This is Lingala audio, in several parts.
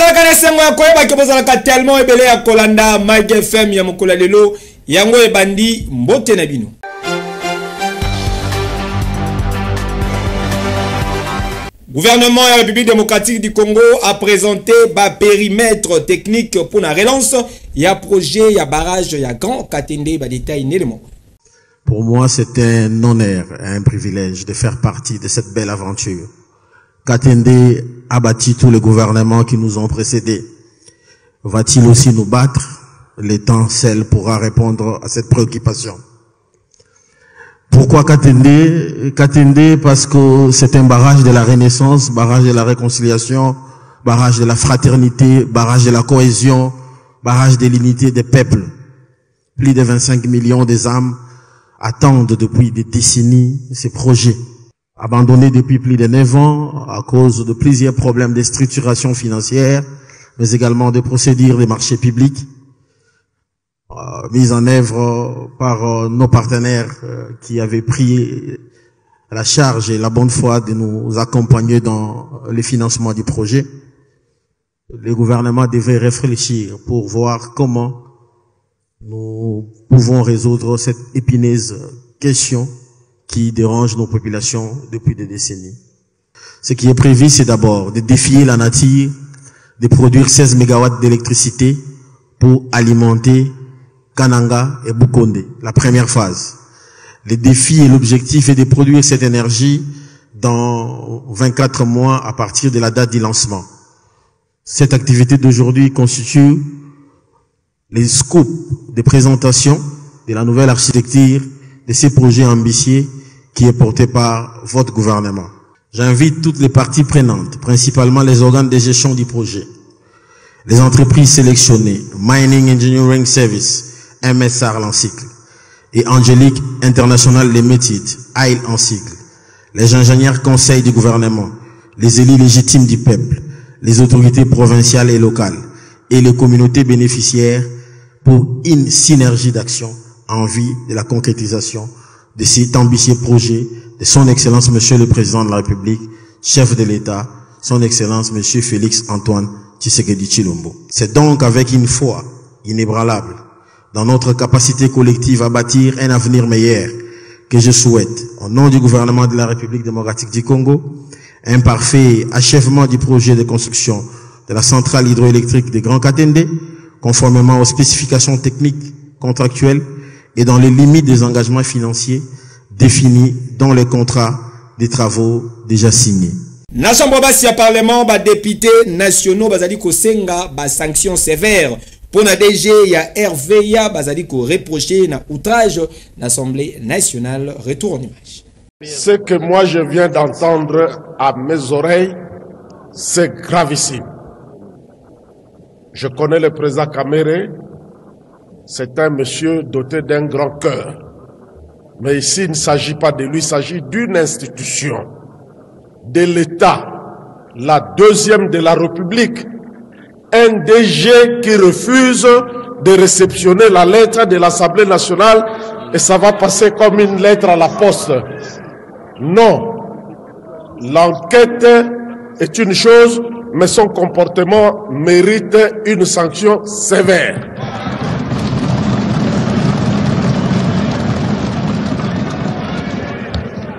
Bozalaka sengo ya koyeba ke bozalaka tellement ebele ya kolanda Mike FM ya mokolo lelo yango ebandi mbote na bino. Gouvernement de la République démocratique du Congo a présenté un périmètre technique pour la relance. Il y a projet, il y a barrage, il y a grand Katende, il y a détail. Pour moi, c'est un honneur, un privilège de faire partie de cette belle aventure. Katende a bâti tous les gouvernements qui nous ont précédés. Va-t-il aussi nous battre? Le temps seul pourra répondre à cette préoccupation. Pourquoi Katende? Katende parce que c'est un barrage de la renaissance, barrage de la réconciliation, barrage de la fraternité, barrage de la cohésion, barrage de l'unité des peuples. Plus de 25 millions des âmes attendent depuis des décennies ces projets. Abandonnés depuis plus de 9 ans à cause de plusieurs problèmes de structuration financière, mais également de procédures des marchés publics, mise en œuvre par nos partenaires qui avaient pris la charge et la bonne foi de nous accompagner dans le financement du projet. Le gouvernement devait réfléchir pour voir comment nous pouvons résoudre cette épineuse question qui dérange nos populations depuis des décennies. Ce qui est prévu, c'est d'abord de défier la nature, de produire 16 MW d'électricité pour alimenter Kananga et Bukonde, la première phase. Le défi et l'objectif est de produire cette énergie dans 24 mois à partir de la date du lancement. Cette activité d'aujourd'hui constitue les scopes de présentation de la nouvelle architecture de ces projets ambitieux qui est porté par votre gouvernement. J'invite toutes les parties prenantes, principalement les organes de gestion du projet, les entreprises sélectionnées, Mining Engineering Service, MSR en cycle, et Angélique International Limited, AIL en cycle, les ingénieurs conseils du gouvernement, les élus légitimes du peuple, les autorités provinciales et locales, et les communautés bénéficiaires pour une synergie d'action en vue de la concrétisation de cet ambitieux projet de son Excellence Monsieur le Président de la République, chef de l'État, son Excellence Monsieur Félix Antoine Tshisekedi Tshilombo. C'est donc avec une foi inébranlable dans notre capacité collective à bâtir un avenir meilleur que je souhaite, au nom du gouvernement de la République démocratique du Congo, un parfait achèvement du projet de construction de la centrale hydroélectrique de Grand Katende, conformément aux spécifications techniques contractuelles et dans les limites des engagements financiers définis dans les contrats des travaux déjà signés. Nation Bobasi à Parlement, députés nationaux, bazali ko senga, sanctions sévères. Pour la DG, il y a RVA, bazali ko reproché na outrage l'Assemblée nationale. Retour en image. Ce que moi je viens d'entendre à mes oreilles, c'est gravissime. Je connais le président Kamere, c'est un monsieur doté d'un grand cœur. Mais ici, il ne s'agit pas de lui, il s'agit d'une institution, de l'État, la deuxième de la République. Un DG qui refuse de réceptionner la lettre de l'Assemblée nationale et ça va passer comme une lettre à la poste. Non. L'enquête est une chose, mais son comportement mérite une sanction sévère.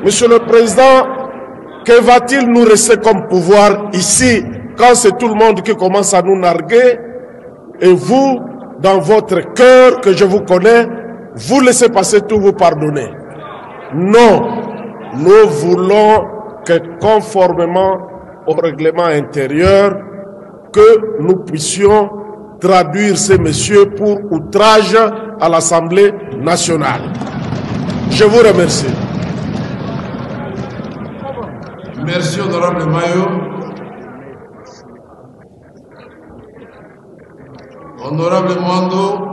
Monsieur le Président, que va-t-il nous rester comme pouvoir ici quand c'est tout le monde qui commence à nous narguer et vous, dans votre cœur que je vous connais, vous laissez passer tout, vous pardonnez? Non, nous voulons que conformément au règlement intérieur, que nous puissions traduire ces messieurs pour outrage à l'Assemblée nationale. Je vous remercie. Merci, honorable Mayo. Honorable Mwando.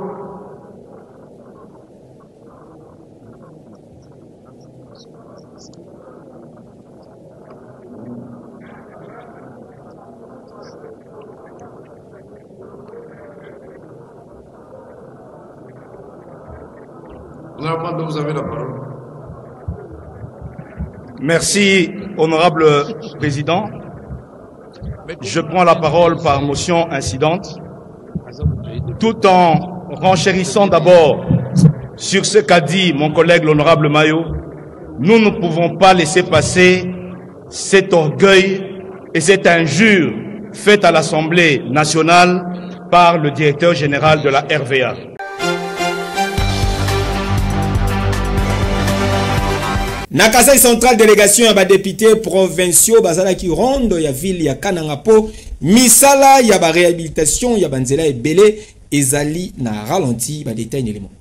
Honorable Mwando, vous avez la parole. Merci, honorable président. je prends la parole par motion incidente, tout en renchérissant d'abord sur ce qu'a dit mon collègue l'honorable Mayo. Nous ne pouvons pas laisser passer cet orgueil et cette injure faite à l'Assemblée nationale par le directeur général de la RVA. Na Kasai Central, délégation ya députés provinciaux bazala ki ronde ya ville ya Kananga po misala ya ba réhabilitation ya banzela ebele ezali na ralenti ba détail élément.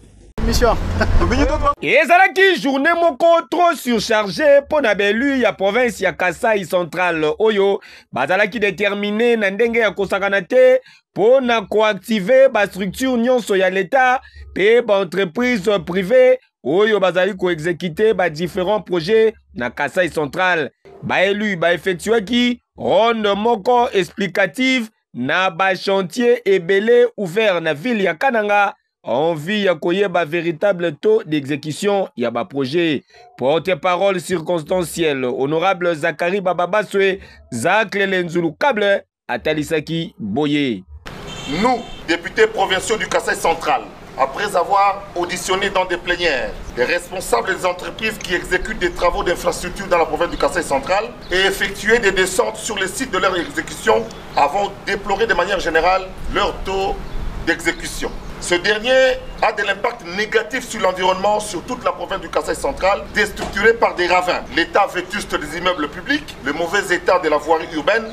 Ezalaki journée moko trop surchargée pour na belu ya province ya Kasai Central oyo bazalaki déterminé na ndenge ya kosakana te pour na coactiver ba structure nyonso ya l'état pe ba entreprise privée oyo bazali ko exécuter ba différents projets na Kasai Central. Ba élu ba effectué ki ronde moko explicative na ba chantier ebele ouvert na ville ya Kananga en vue ya koyeba véritable taux d'exécution ya ba projet. Porte-parole circonstancielle honorable Zakari Bababaswe Zakle Lenzulu Kable Atalisaki Boye. Nous, députés provinciaux du Kasai Central, après avoir auditionné dans des plénières des responsables des entreprises qui exécutent des travaux d'infrastructure dans la province du Kasai Central et effectué des descentes sur les sites de leur exécution, avons déploré de manière générale leur taux d'exécution. Ce dernier a de l'impact négatif sur l'environnement sur toute la province du Kasai Central, déstructuré par des ravins, l'état vétuste des immeubles publics, le mauvais état de la voirie urbaine,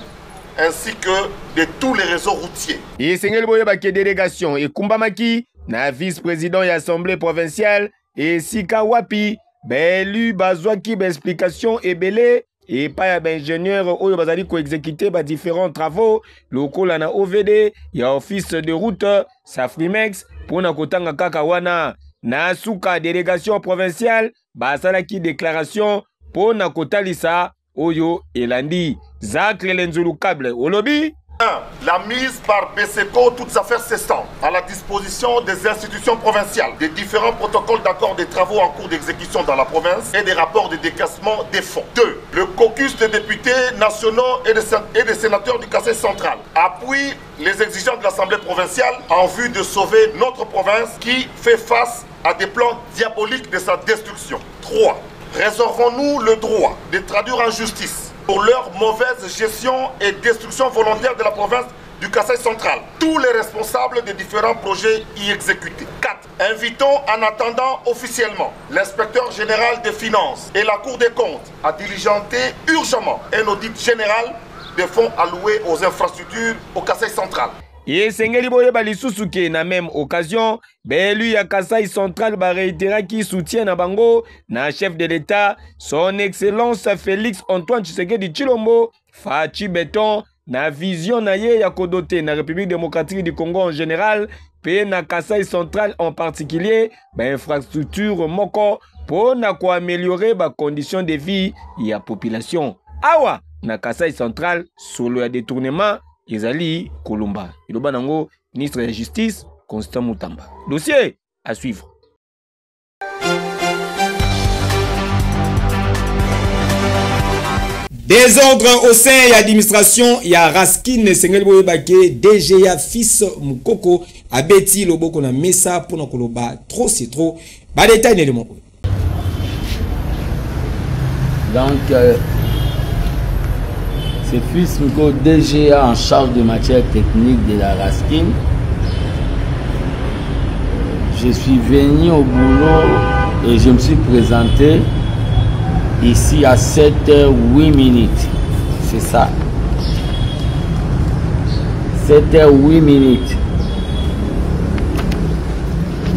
ainsi que de tous les réseaux routiers. Et Sengel Boyebake délégation et Kumbamaki, na vice-président de l'Assemblée provinciale, et Sika Wapi, belu bazwaki explication et belé, et pas ya ingénieur oyo bazali ko exécuter ba différents travaux locaux na OVD ya office de route Safrimex pour na kotanga kaka wana na suka délégation provinciale basalaki déclaration pour na kotalisa oyo elandi Zakle Lenzulu Kable olobi. 1. La mise par BSECO, toutes affaires cessantes, à la disposition des institutions provinciales, des différents protocoles d'accord des travaux en cours d'exécution dans la province et des rapports de décaissement des fonds. 2. Le caucus des députés nationaux et des sénateurs du Kasai Central appuie les exigences de l'Assemblée provinciale en vue de sauver notre province qui fait face à des plans diaboliques de sa destruction. 3. Réservons-nous le droit de traduire en justice pour leur mauvaise gestion et destruction volontaire de la province du Kasai Central tous les responsables des différents projets y exécutés. 4. Invitons en attendant officiellement l'inspecteur général des finances et la Cour des comptes à diligenter urgemment un audit général des fonds alloués aux infrastructures au Kasai Central. Et Sengeli Boyeba Lisusuke na même occasion, belu ya Kasai Central ba réitera qui soutient na bango na chef de l'État, son excellence Félix Antoine Tshisekedi Tshilombo, Fachi Beton na vision na ye ya kodote na République démocratique du Congo en général, pe na Kasai Central en particulier, ba infrastructure moko pour na ko améliorer ba conditions de vie ya population. Awa na Kasai Central solo ya détournement Ezali Kolumba. Iloba nango, ministre de la Justice, Constant Moutamba. Dossier à suivre. Désordre au sein de l'administration, il y a Raskin Sengel Boyebake, DGA fils Mukoko, Abeti Loboko na Mesa pour Koloba, trop c'est trop. Ba détail d'éléments. Donc, c'est fils Miko DGA en charge de matière technique de la Raskin. Je suis venu au boulot et je me suis présenté ici à 7h08. C'est ça. 7h08.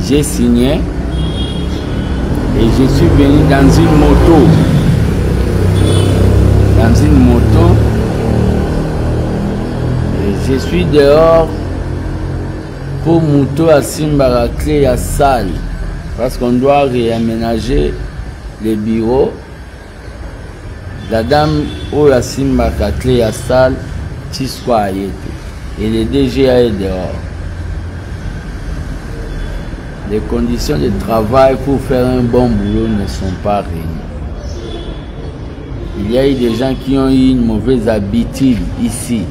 J'ai signé et je suis venu dans une moto. Dans une moto. Je suis dehors pour moto à Simba clé à salle parce qu'on doit réaménager les bureaux. La dame ou la Simba clé à salle, et le DGA est dehors. Les conditions de travail pour faire un bon boulot ne sont pas réunies. Il y a eu des gens qui ont eu une mauvaise habitude ici.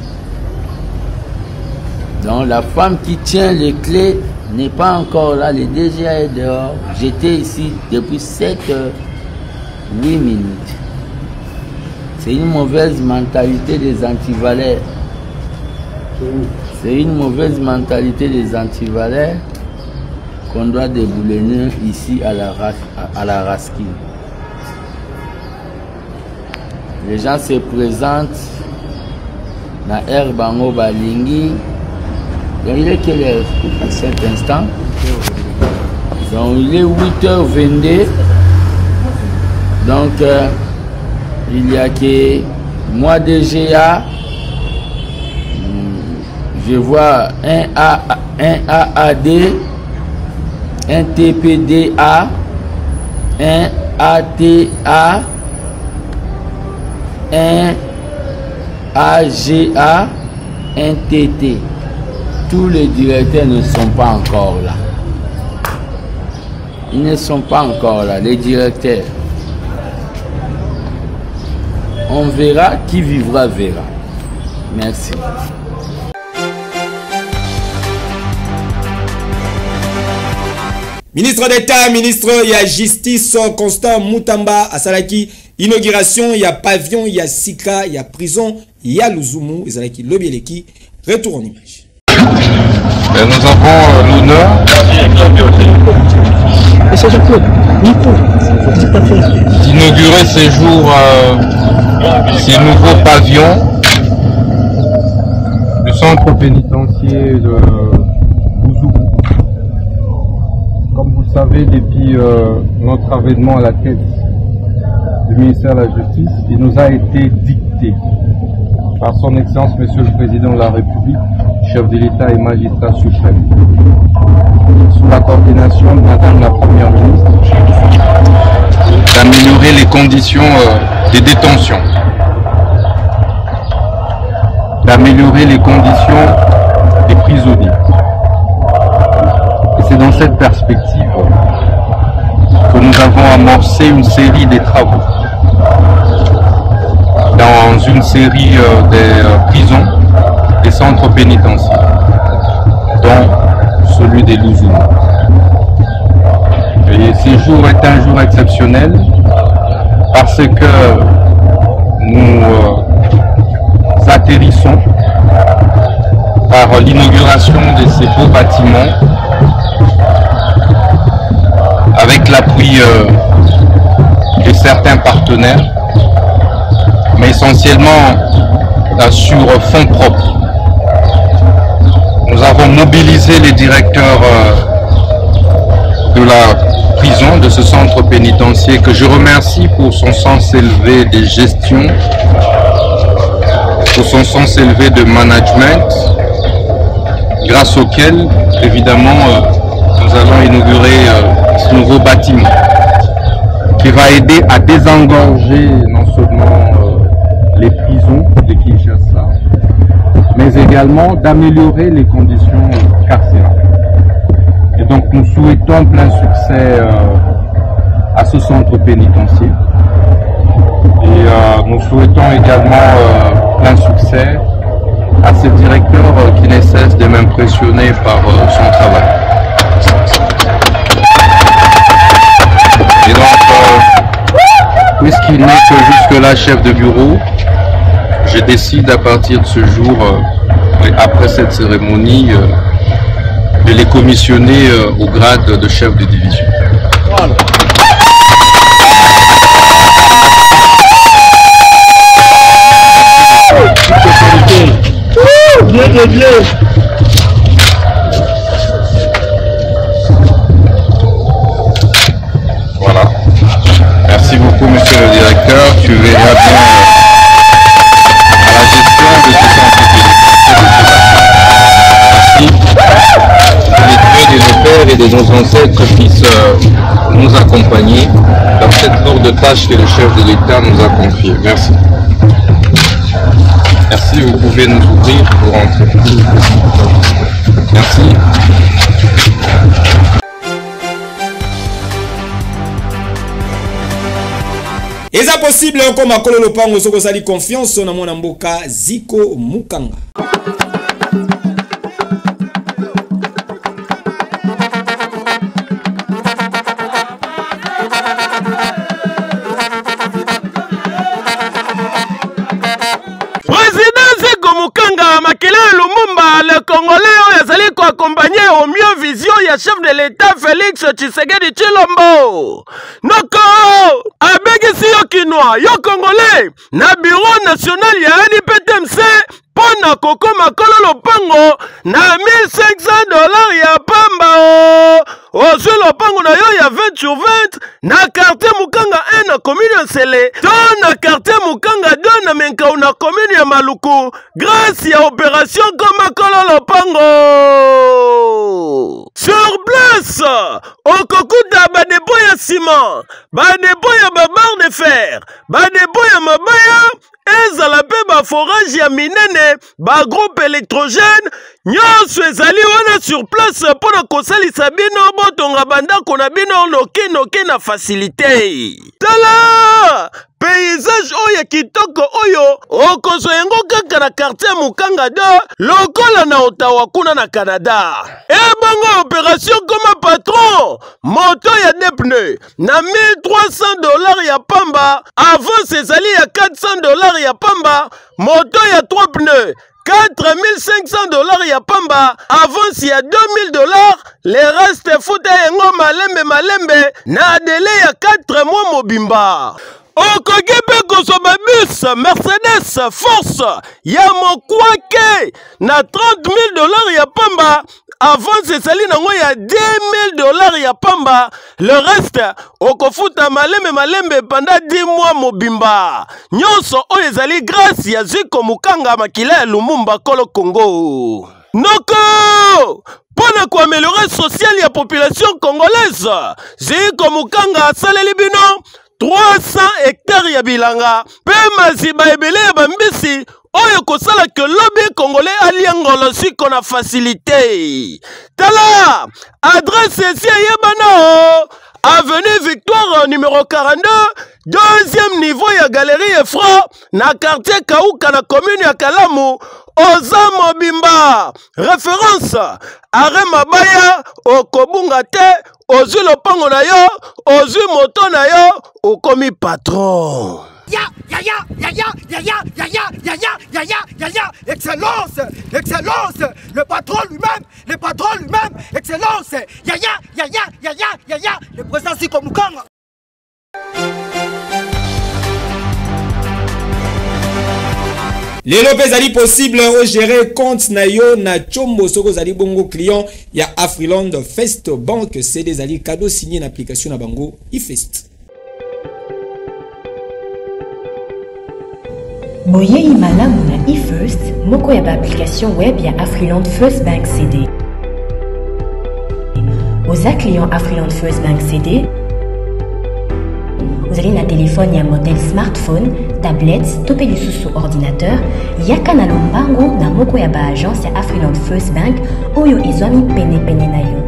Donc la femme qui tient les clés n'est pas encore là, le DGA est dehors. J'étais ici depuis 7 heures, 8 minutes. C'est une mauvaise mentalité des antivaleurs. C'est une mauvaise mentalité des antivaleurs qu'on doit déboulonner ici à la Raskin. Les gens se présentent dans Herbango Balingi. Donc il est quelle heure à cet instant? Donc il est 8h22. Donc il y a que moi DGA, je vois un AAD, un TPDA, un ATA, un AGA, un TT. Tous les directeurs ne sont pas encore là. Ils ne sont pas encore là, les directeurs. On verra, qui vivra verra. Merci. Ministre d'État, ministre de la Justice, Constant Moutamba, Asalaki, inauguration, il y a pavillon, il y a Sika, il y a prison, il y a Luzumu, Asalaki, Lobieleki, retour en image. Nous avons l'honneur d'inaugurer ces jours, ces nouveaux pavillons du centre pénitentiaire de Luzumu. Comme vous le savez, depuis notre avènement à la tête du ministère de la Justice, il nous a été dicté par son Excellence Monsieur le Président de la République, chef de l'État et magistrat suprême, sous la coordination de Madame la Première ministre, d'améliorer les conditions des détentions, d'améliorer les conditions des prisonniers. Et c'est dans cette perspective que nous avons amorcé une série de travaux dans une série des prisons, des centres pénitentiaires, dont celui des Luzumu. Et ce jour est un jour exceptionnel parce que nous atterrissons par l'inauguration de ces beaux bâtiments avec l'appui de certains partenaires, mais essentiellement sur fonds propres. Nous avons mobilisé les directeurs de la prison, de ce centre pénitentiaire, que je remercie pour son sens élevé de gestion, pour son sens élevé de management, grâce auquel, évidemment, nous allons inaugurer ce nouveau bâtiment qui va aider à désengorger non seulement les prisons de Kinshasa, mais également d'améliorer les conditions carcérales. Et donc nous souhaitons plein succès à ce centre pénitentiaire. Et nous souhaitons également plein succès à ce directeur qui ne cesse de m'impressionner par son travail. Et donc, puisqu'il n'est que jusque-là chef de bureau, je décide à partir de ce jour, après cette cérémonie, de les commissionner au grade de chef de division. Voilà. Voilà. Merci beaucoup, monsieur le directeur. Tu verras bien à la gestion de ce centre pénitentiaire. Merci. Que les dieux de nos pères et de nos ancêtres puissent nous accompagner dans cette lourde tâche que le chef de l'État nous a confiée. Merci. Merci, vous pouvez nous ouvrir pour rentrer. Merci. Est-ce possible comme à Kololo Pango soko sali confiance na mwana mboka Ziko Mukanga. bazali ko accompagner au mieux vision ya chef de l'État Félix Tshisekedi Tshilombo. Noko abegisi yo kinwa yo congolais na bureau national ya NPTMC pona kokoma kolo lopango na $1,500 ya pamba ozwi lopango na yo ya 20/20 na quartier Mukanga 1 na commune ya Nsele to na quartier Mukanga 2 na Menkau na commune ya Maluku grâce ya opération koma kolo lopango. Sur place okokuta badepo ya ciment, badepo ya babarre de fer, badepo ya mabaya ezala pe ba forage ya minene ba groupe électrogène nyonso ezali wana sur place pona kosalisa bino botonga bandako na bino noki na facilité. Tala paysage oyo kitoko oyo okozwa yango kaka na quartier Mukanga 2 lokola na Ottawa kuna na Canada. Ebongo opération comme patron moto ya pneu na $1,300 ya pamba avant ezali ya $400 ya pamba moto ya 3 pneus $4,500 ya pamba avance ya $2,000 le reste futa yango malembe na délai ya 4 mois mobimba. Okoki pe kozwa bus Mercedes Force ya mokwake na $30,000 ya pamba avance ezali nango ya $10,000 ya pamba le reste okofuta malembe pendant 10 mois mobimba. Nyonso oyo ezali grâce ya Ziko Mukanga makila ya Lumumba Kolo Congo. Noko pona ko améliorer social ya population congolaise Ziko Mukanga asaleli bino 300 hectares ya bilanga pe maziba ebele ya bambisi oyo kosala ke lobby congolais aliangolo siko na facilité. Tala adresse ici yebana avenue Victoire numéro 42 deuxième niveau ya galerie Efra na quartier Kauka na commune ya Kalamu oza mobimba. Référence are mabaya okobunga te ozwi lopango na yo ozwi moto na yo okomi patron. Excellence, excellence, le patron lui-même, excellence, le président Ziko Mukanga. Lelo pezali possible au gérer compte na yo na chombo soko zali bongo client ya Afriland Fest Bank c'est des ali cadeau signé une application na bango iFest. Boye malamu na iFirst moko ya application web ya Afriland First Bank CD. Aux clients Afriland First Bank CD, vous allez na téléphone ya modèle smartphone, tablette, topé du sous ordinateur, yaka na lombango na moko ya ba agence ya Afriland First Bank oyo ezwami pene na yo.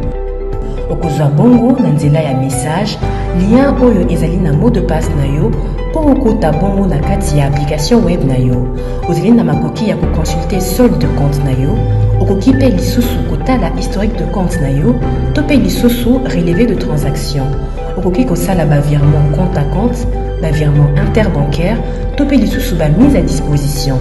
Okozwa bongo na nzela ya message, lien oyo ezali na mot de passe na yo pour okota bongo na kati ya application web na yo. Ozali na makoki ya ko consulter solde de compte na yo, okoki pe lisusu kotala historique de compte na yo, topé lisusu relevé de transaction. Okoki kosala ba virement compte à compte, ba virement interbancaire, topé lisusu ba mise à disposition.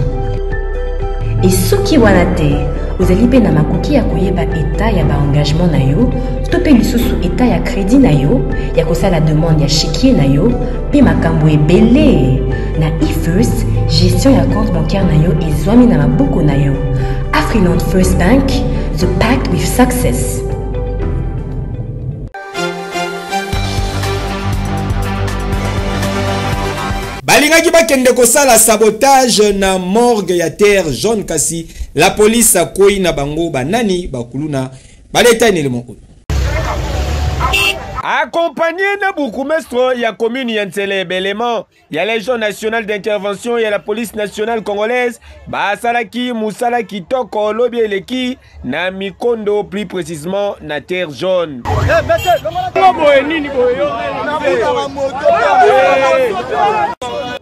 Et soki wana te, ozali pe na makoki ya koyeba état ya ba engagement na yo, topé lisusu état ya crédit na yo, ya kosala demande ya chéquier na yo, pe makambo ebele. Na iFirst, gestion ya compte bancaire na yo ezwami na maboko na yo. Afriland First Bank, the pact with success. Balingaki bakende kosala sabotage na morgue ya terre jaune kasi la police akoi na bango banani bakuluna baleta élément. Accompagné de bourgmestre, il y a commune Yansele Belément, il y a l'Agence nationale d'intervention, il y a la police nationale congolaise, Basalaki, Moussalaki, Toko, Lobieleki, na Mikondo, plus précisément, na terre jaune.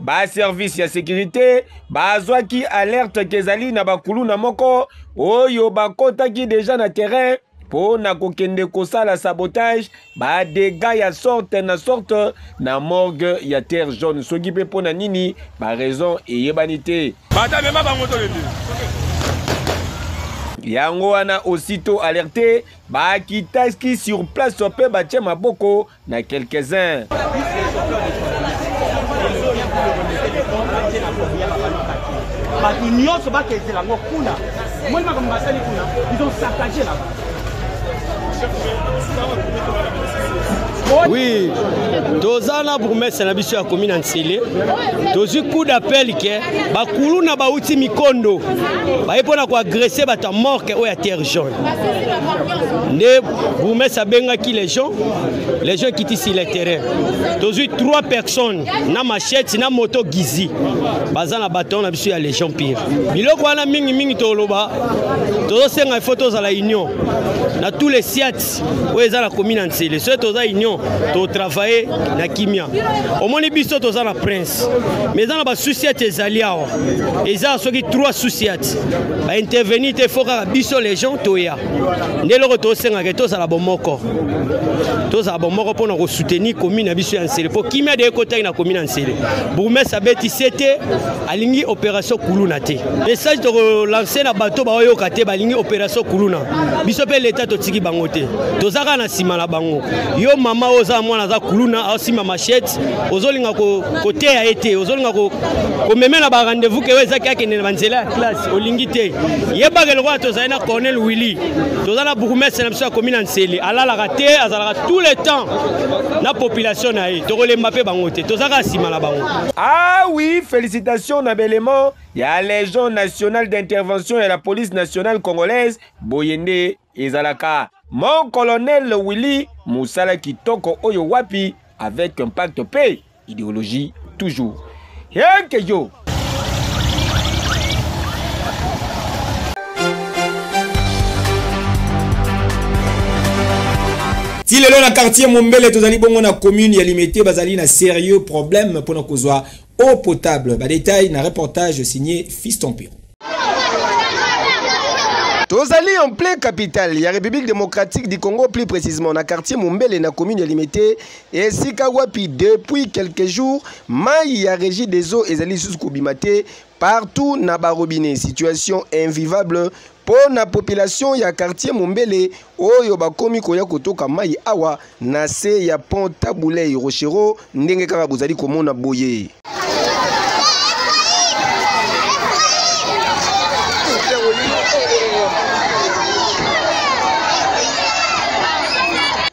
Ba service ya sécurité, bazwaki alerte kezali na bakulu na moko, oyo bakotaki déjà na terrain, pour na kokende kosala sabotage, ba dégâts ya sorte na morgue ya terre jaune. Soki pe pona nini, ba raison et yebanité. yango wana aussitôt alerté bakitaki sur place pe batie maboko na quelques-uns. Oui, tozana bourgmestre na biso ya commune Nsele. Tozu coup d'appel ke bakulu na bauti mikondo. Ba epona ko agresser bata mort ke o ya terre jaune. Ne bourgmestre abenga ki les gens quittent sur le terrain. Tozu 3 personnes na machette na moto gizi. Bazana baton na biso ya légion pire. Biloko wana mingi toloba. Tozo senga photos à la union. Na tous les siats où est la commune Nsele. Ce toza union to travailler na kimia. Au moins biso toza na prince. Mais dans la société ezaliao. Eza soki 3 sociétés. Ba intervenir te foka biso les gens toya. Ndelo to senga ke to sala bomoko. To sala bomoko pour na soutenir commune na biso ya Nsele. Pour kimia de côté na commune Nsele. Bourgmestre abeti c'était alingi opération Kuluna te. Message to lancer na bateau ba oyo kate balingi opération Kuluna. Biso pe l'état to tiki bango te. Tozaka na sima la bango. Yo mama oza mwana za Kuluna asima machette ozolinga ko te ya été ozolinga ko memela ba rendez-vous ke weza kake ne banzela classe olingi te yeba ke lokwa tozali na Colonel Willy tozala bourgmestre na biso ya commune Nsele alala raté azala tout le temps na population na ye tokolemba pe bango te tozaka sima la bango. Ah oui, félicitations na belement ya Légion nationale d'intervention et la police nationale congolaise Boyende ezalaka mon colonel Willy Moussala Kitoko Oyo Wapi avec un pacte paix, idéologie toujours. Yo. Si le long na quartier Mombele tozali bongo na commune ya limité bazali na sérieux problème pour na kozwa eau potable. Ba détail na reportage signé Fiston Pio. Tozali en plein capitale, la République démocratique du Congo, plus précisément dans le quartier Mombele, dans la commune limitée, et Sikawapi, depuis quelques jours, Maï a régi des eaux et Zali Souskoubimate, partout dans le robinet. Situation invivable pour la population, il y a quartier Mombele, où il y a komi koya kotoka Maï Awa, nase ya pont Taboulé, Rochero, Ndenge Karabuzali, comme on a boyé.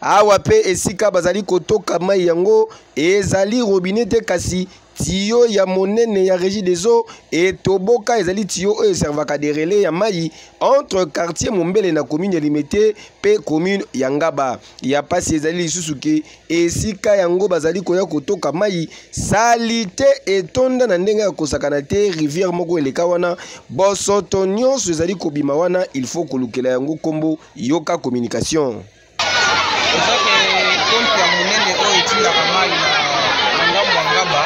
Awape esika bazali kotoka mai yango ezali robinet te kasi tiyo ya monene ya régie des eaux et toboka ezali tiyo e servaka de relais ya mai entre quartier Mombele na commune limité pe commune Yangaba ya pasi ezali lisusuke esika yango bazali koya kotoka mai salite etonda na ndenge ya kosakana te rivière moko eleka wana bosoto nyonso ezali kobima wana il faut kolukela yango kombo yoka communication. Ezake konti ya monene oyo etindaka mai na ngambo ya Ngaba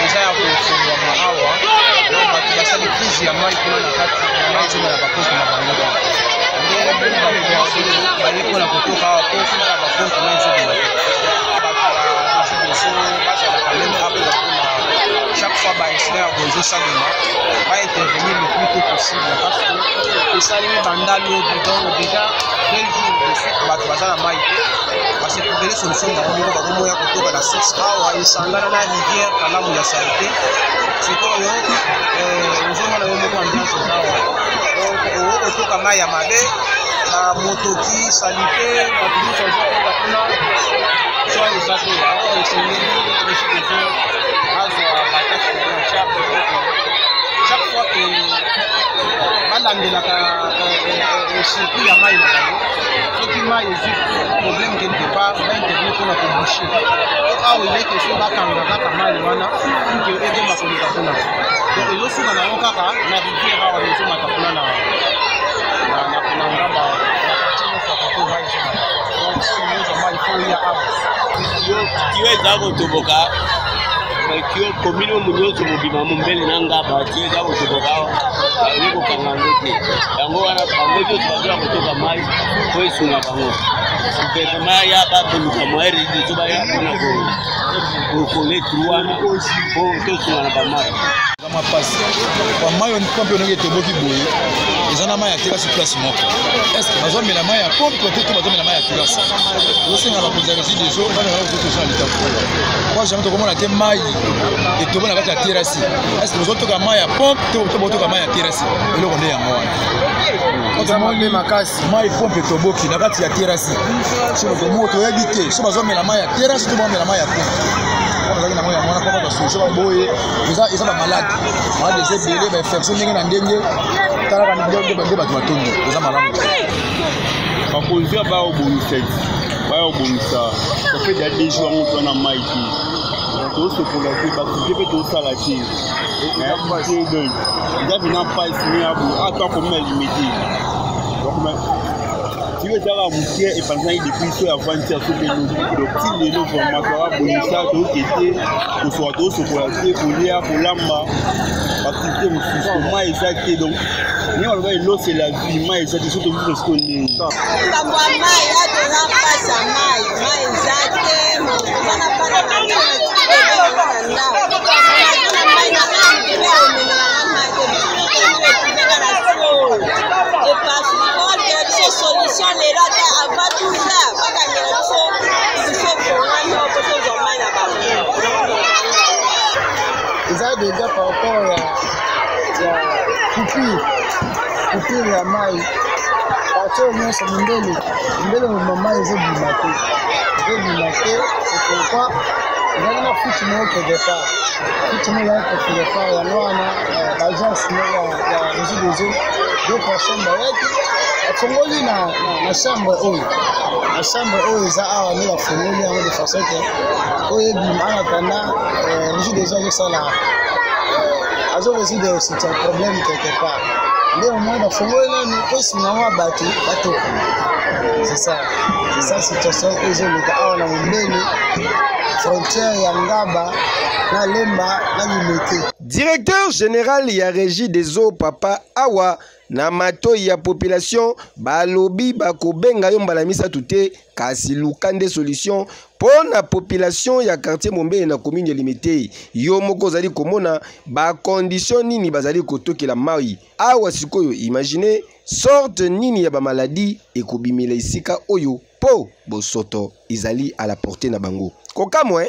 eza ya kofungwa maawa donc bato basali prise ya mai kuna na kati ya mai zoma na bakonti na bango nde baye mpona kotoka awa po futa bakonti mai zoma bato bazalaka meme apona mpona chaque fois baincident ya kozosalema baintervenir le plus tôt possible parce que esali bandalo donc déjà dès le jour de suite bato baza na mai parce que trouver solution dans le monde ya kotoka na source awa esangana na rivière kalamu ya salite sikoyo ozomona yo moko ambiance awa donc otoka mai ya mabe na motoki salite bato nyonso ozokoka kuna so eza te awa esengeli rechideso azwa bataki na chaque fois que balandelaka circuit ya mai na bango soki mai ezwi problème quelque part baintervenir mpona kobouche awa ile question bakanga kaka mai wana ke ezoma koleka kuna donc ezosuka nango kaka na rivière awa ezomata kuna na ngamba na quartier nyonso akato mai ezomata donc so nyonso mai fo ya awa kiyo eza kotoboka kio commune nyonso mobima Mombele na Ngaba kiyo eza kotoboka baye kokanga ngo te yango wana bango nyonso bazoya kotoka mai po esunga bango gouvernement ya bakoluka moyen rezo baya mpona koletru wana po tosunga na bamai ma passe wa mayo ni pompe onenge toboki boye ezana mai ya terrasse place moko est-ce que bazo mela mai ya pompe peut-être bazo mela mai ya terrasse osenga ba konza régie des eaux bana ba ko tosa lita moi jamais to komona te mai et to bona kati ya terrasse est-ce que bazo toka mai ya pompe to toka mai ya terrasse eloko nde yango wana makasi mai pompe toboki na kati ya terrasse so to moto yebite so bazo mela mai ya terrasse to mela mai ya pompe on na moya mwana kwa solution boye eza ba malade ezebele ba infection ndenge na ndenge tala ka ndenge ba ndeba batondo eza malamu bakonzia ba obonuseti ba obonisa ça fait des jours on na maiki to se pour la vie ba peut to sala ti il a venu pas signer à vous attends comment il me dit donc si vous avez un bouquet et pendant il depuis ce avant-hier sur les donc si les vraiment ça bonisa to était pour soit to se pour la vie pour lire pour lamba activité musulman mais exact donc ni on va l'eau c'est la vie mais exact surtout vous ce qu'on est ça solution les lots avant tout ça pas ils ont déjà par rapport à coupure ya mai parce que moi c'est mbele maman ils ont bimaté c'est pourquoi il y a une fuite moi quelque part ya loana l'agence ya régie des eaux 2 personnes afongoli na chambre oyo eza awa nde bafongoli yango de façon ke oyo ebima en attendant régie des eaux azosala azorésoudre aussi un problème quelque part nde omoi bafongoli nani po esinga yango bato batokana c'est ça situation oyo ezoleka awa na mondele frontière ya ngaba na lemba na limete. Directeur général ya régie des eaux Papa Awa na mato ya population balobi bakobenga yo mbala misatu te kasi lukande solution pour na population ya quartier Mombele na commune ya Limete yo moko zali komona ba condition nini bazali kotokela mai awa sikoyo imagine sorte nini ya ba maladie ekobimela isika oyo po bosoto izali à la portée na bango kokamo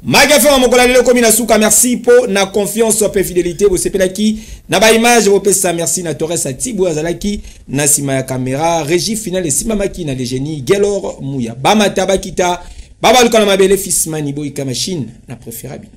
Magafe wa mokola lelo komi na suka merci pour na confiance pe fidélité bo sepelaki na ba image bo pesa merci na Torres Atibu azalaki na sima ya caméra régie finale sima maki na le génie Gelor Muya Bamata bakita baba lukana mabele fils mani boy ka machine na préférable